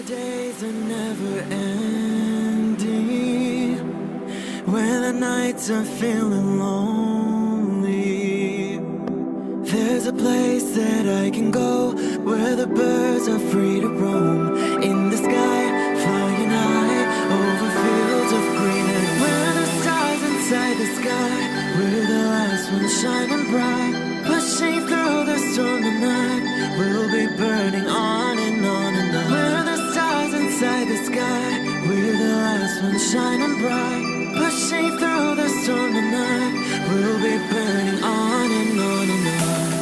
days are never ending, when the nights are feeling lonely, there's a place that I can go, where the birds are free to roam, in the sky, flying high, over fields of green, and where the stars inside the sky, we're the last ones shining bright, pushing through the storm tonight, we'll be burning on and on and on. We're the stars inside the sky, we're the last ones shining bright, pushing through the storm tonight, we'll be burning on and on and on.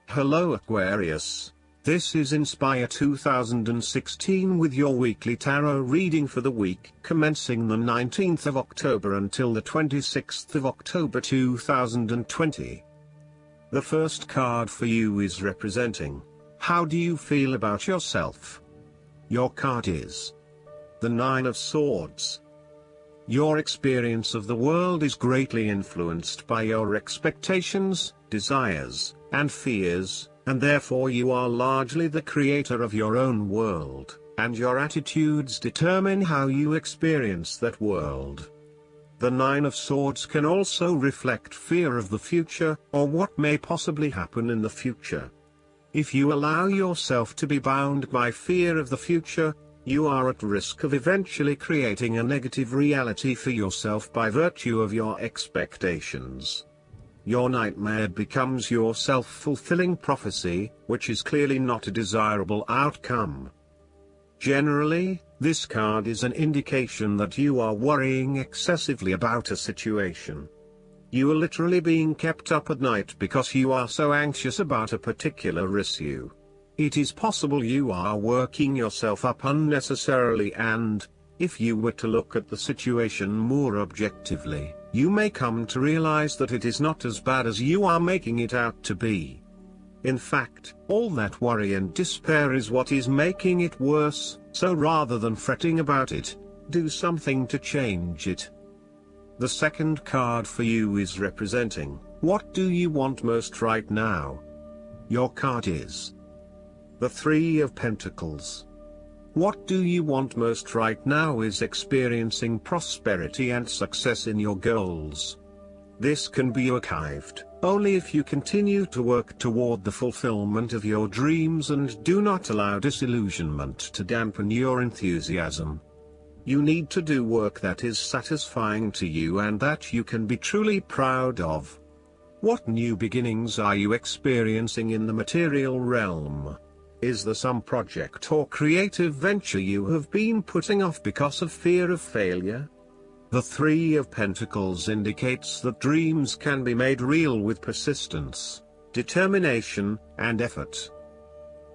Hello Aquarius. This is Inspire 2016 with your weekly tarot reading for the week commencing the 19th of October until the 26th of October 2020. The first card for you is representing, how do you feel about yourself? Your card is the Nine of Swords. Your experience of the world is greatly influenced by your expectations, desires, and fears, and therefore you are largely the creator of your own world, and your attitudes determine how you experience that world. The Nine of Swords can also reflect fear of the future, or what may possibly happen in the future. If you allow yourself to be bound by fear of the future, you are at risk of eventually creating a negative reality for yourself by virtue of your expectations. Your nightmare becomes your self-fulfilling prophecy, which is clearly not a desirable outcome. Generally, this card is an indication that you are worrying excessively about a situation. You are literally being kept up at night because you are so anxious about a particular issue. It is possible you are working yourself up unnecessarily, and, if you were to look at the situation more objectively, you may come to realize that it is not as bad as you are making it out to be. In fact, all that worry and despair is what is making it worse, so rather than fretting about it, do something to change it. The second card for you is representing, what do you want most right now? Your card is the Three of Pentacles. What do you want most right now is experiencing prosperity and success in your goals. This can be achieved only if you continue to work toward the fulfillment of your dreams and do not allow disillusionment to dampen your enthusiasm. You need to do work that is satisfying to you and that you can be truly proud of. What new beginnings are you experiencing in the material realm? Is there some project or creative venture you have been putting off because of fear of failure? The Three of Pentacles indicates that dreams can be made real with persistence, determination, and effort.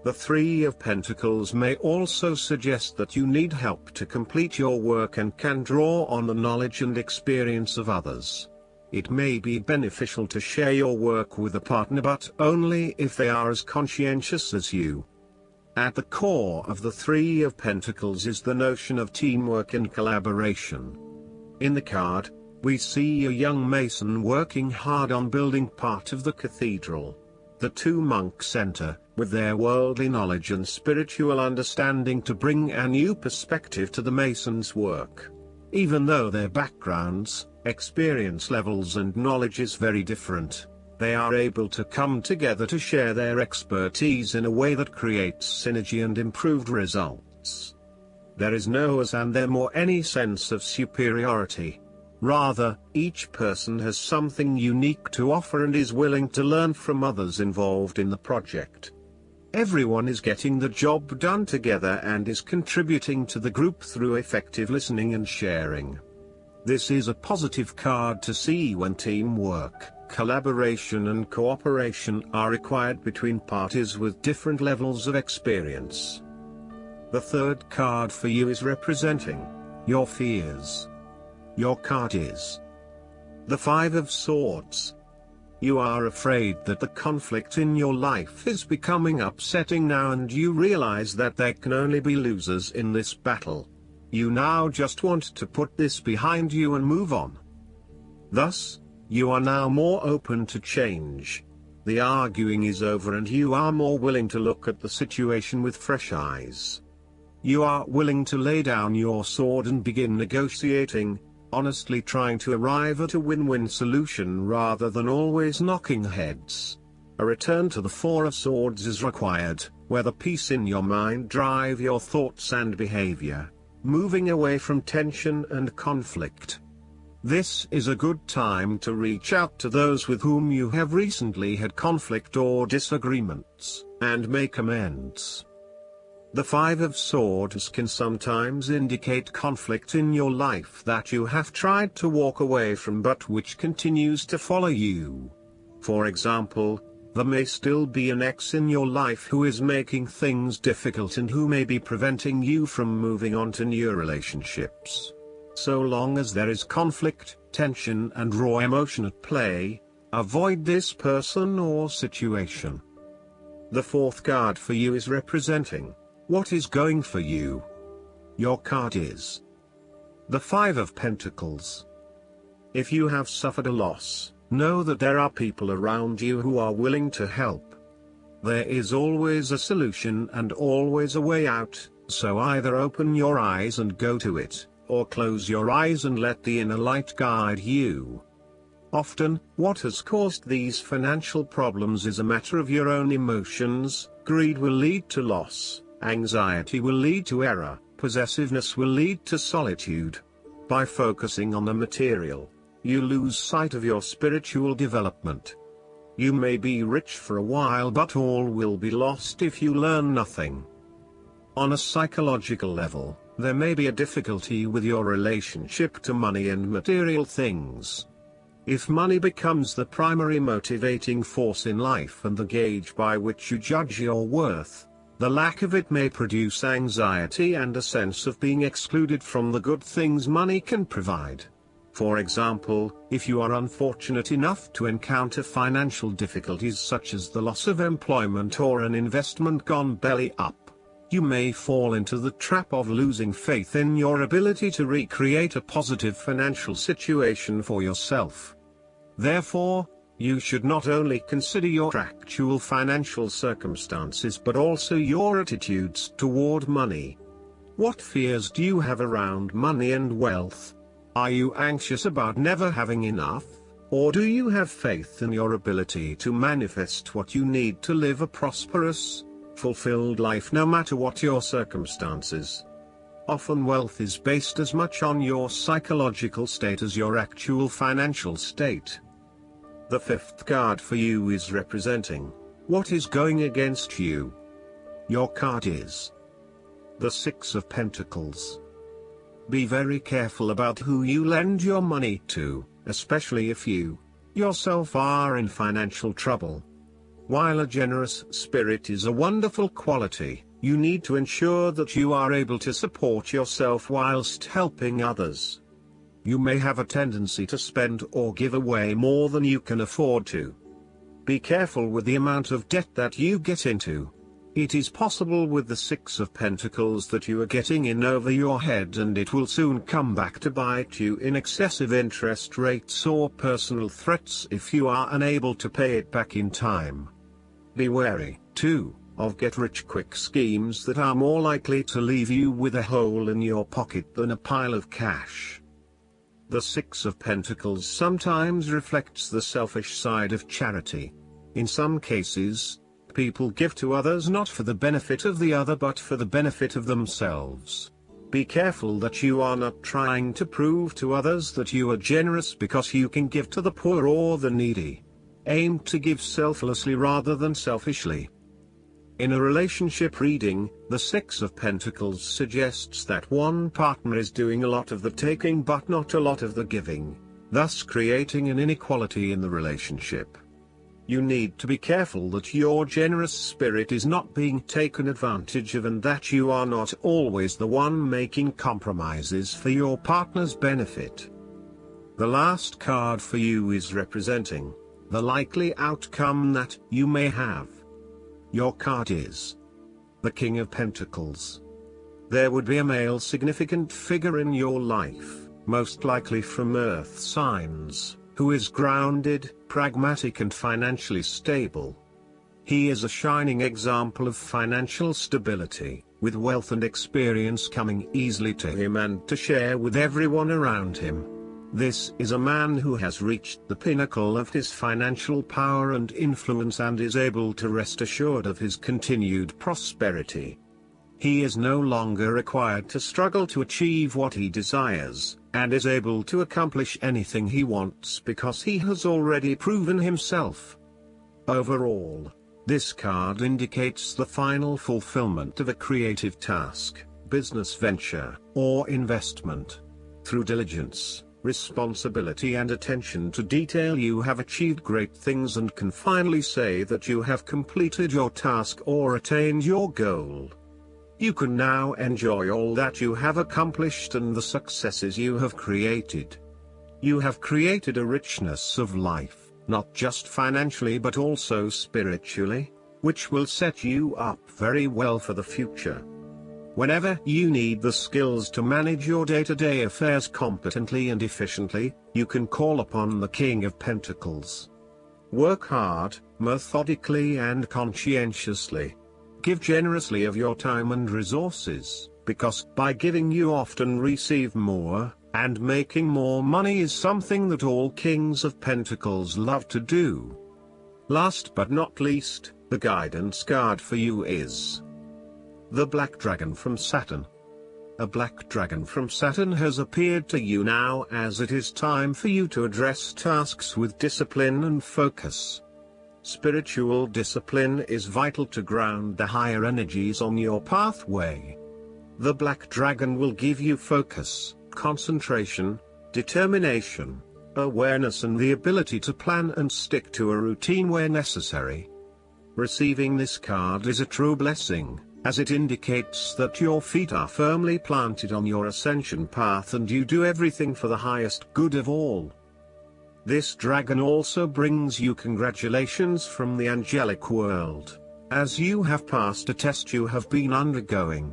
The Three of Pentacles may also suggest that you need help to complete your work and can draw on the knowledge and experience of others. It may be beneficial to share your work with a partner, but only if they are as conscientious as you. At the core of the Three of Pentacles is the notion of teamwork and collaboration. In the card, we see a young mason working hard on building part of the cathedral. The two monks enter, with their worldly knowledge and spiritual understanding, to bring a new perspective to the mason's work. Even though their backgrounds, experience levels and knowledge is very different, they are able to come together to share their expertise in a way that creates synergy and improved results. There is no us and them or any sense of superiority. Rather, each person has something unique to offer and is willing to learn from others involved in the project. Everyone is getting the job done together and is contributing to the group through effective listening and sharing. This is a positive card to see when teamwork, collaboration and cooperation are required between parties with different levels of experience. The third card for you is representing your fears. Your card is the Five of Swords. You are afraid that the conflict in your life is becoming upsetting now, and you realize that there can only be losers in this battle. You now just want to put this behind you and move on. Thus, you are now more open to change. The arguing is over and you are more willing to look at the situation with fresh eyes. You are willing to lay down your sword and begin negotiating, honestly trying to arrive at a win-win solution rather than always knocking heads. A return to the Four of Swords is required, where the peace in your mind drive your thoughts and behavior, moving away from tension and conflict. This is a good time to reach out to those with whom you have recently had conflict or disagreements, and make amends. The Five of Swords can sometimes indicate conflict in your life that you have tried to walk away from but which continues to follow you. For example, there may still be an ex in your life who is making things difficult and who may be preventing you from moving on to new relationships. So long as there is conflict, tension and raw emotion at play, avoid this person or situation. The fourth card for you is representing what is going for you. Your card is the Five of Pentacles. If you have suffered a loss, know that there are people around you who are willing to help. There is always a solution and always a way out, so either open your eyes and go to it, or close your eyes and let the inner light guide you. Often, what has caused these financial problems is a matter of your own emotions. Greed will lead to loss, anxiety will lead to error, possessiveness will lead to solitude. By focusing on the material, you lose sight of your spiritual development. You may be rich for a while, but all will be lost if you learn nothing. On a psychological level, there may be a difficulty with your relationship to money and material things. If money becomes the primary motivating force in life and the gauge by which you judge your worth, the lack of it may produce anxiety and a sense of being excluded from the good things money can provide. For example, if you are unfortunate enough to encounter financial difficulties such as the loss of employment or an investment gone belly up, you may fall into the trap of losing faith in your ability to recreate a positive financial situation for yourself. Therefore, you should not only consider your actual financial circumstances but also your attitudes toward money. What fears do you have around money and wealth? Are you anxious about never having enough, or do you have faith in your ability to manifest what you need to live a prosperous, fulfilled life no matter what your circumstances? Often wealth is based as much on your psychological state as your actual financial state. The fifth card for you is representing what is going against you. Your card is the Six of Pentacles. Be very careful about who you lend your money to, especially if you yourself are in financial trouble. While a generous spirit is a wonderful quality, you need to ensure that you are able to support yourself whilst helping others. You may have a tendency to spend or give away more than you can afford to. Be careful with the amount of debt that you get into. It is possible with the Six of Pentacles that you are getting in over your head and it will soon come back to bite you in excessive interest rates or personal threats if you are unable to pay it back in time. Be wary, too, of get-rich-quick schemes that are more likely to leave you with a hole in your pocket than a pile of cash. The Six of Pentacles sometimes reflects the selfish side of charity. In some cases, people give to others not for the benefit of the other but for the benefit of themselves. Be careful that you are not trying to prove to others that you are generous because you can give to the poor or the needy. Aim to give selflessly rather than selfishly. In a relationship reading, the Six of Pentacles suggests that one partner is doing a lot of the taking but not a lot of the giving, thus creating an inequality in the relationship. You need to be careful that your generous spirit is not being taken advantage of and that you are not always the one making compromises for your partner's benefit. The last card for you is representing the likely outcome that you may have. Your card is the King of Pentacles. There would be a male significant figure in your life, most likely from earth signs, who is grounded, pragmatic and financially stable. He is a shining example of financial stability, with wealth and experience coming easily to him and to share with everyone around him. This is a man who has reached the pinnacle of his financial power and influence and is able to rest assured of his continued prosperity. He is no longer required to struggle to achieve what he desires, and is able to accomplish anything he wants because he has already proven himself. Overall, this card indicates the final fulfillment of a creative task, business venture, or investment. Through diligence, responsibility and attention to detail, you have achieved great things and can finally say that you have completed your task or attained your goal. You can now enjoy all that you have accomplished and the successes you have created. You have created a richness of life, not just financially but also spiritually, which will set you up very well for the future. Whenever you need the skills to manage your day-to-day affairs competently and efficiently, you can call upon the King of Pentacles. Work hard, methodically and conscientiously. Give generously of your time and resources, because by giving you often receive more, and making more money is something that all Kings of Pentacles love to do. Last but not least, the guidance card for you is the Black Dragon from Saturn. A black dragon from Saturn has appeared to you now, as it is time for you to address tasks with discipline and focus. Spiritual discipline is vital to ground the higher energies on your pathway. The Black Dragon will give you focus, concentration, determination, awareness and the ability to plan and stick to a routine where necessary. Receiving this card is a true blessing, as it indicates that your feet are firmly planted on your ascension path and you do everything for the highest good of all. This dragon also brings you congratulations from the angelic world, as you have passed a test you have been undergoing.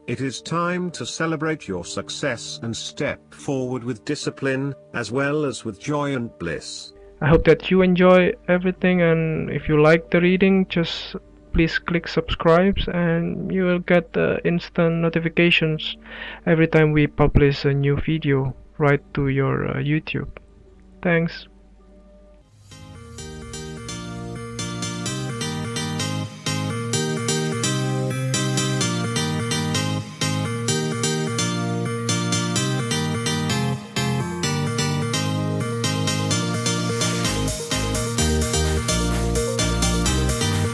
It is time to celebrate your success and step forward with discipline, as well as with joy and bliss. I hope that you enjoy everything, and if you like the reading, just please click subscribe and you will get instant notifications every time we publish a new video right to your YouTube. Thanks.